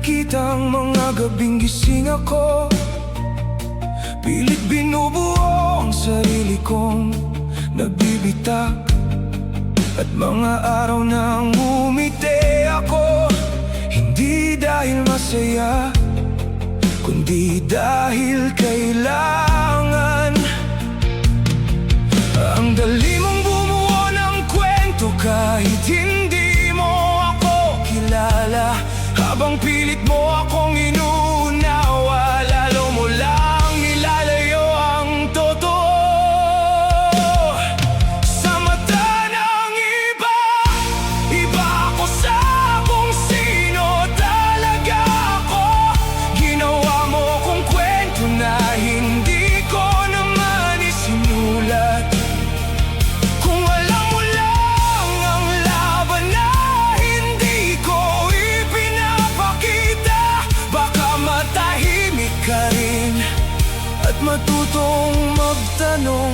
nakikitang mga gabing gising ako, pilit binubuo ang sarili kong nagbibitak. At mga araw nang ngumiti ako, hindi dahil masaya, kundi dahil kailangan. Ang dali mong bumuo ng kwento kahit hindi mo ako kilala. Habang pilit mo akong inuunawa, lalo mo lang nilalayo ang totoo. Sa mata ng iba, iba ako sa kung sino talaga ako. Ginawa mo kong kwento na hindi ko naman isinulat. Kung alam mo lang ang laban na hindi ko ipinapakita, baka matahimik ka rin at matutong magtanong.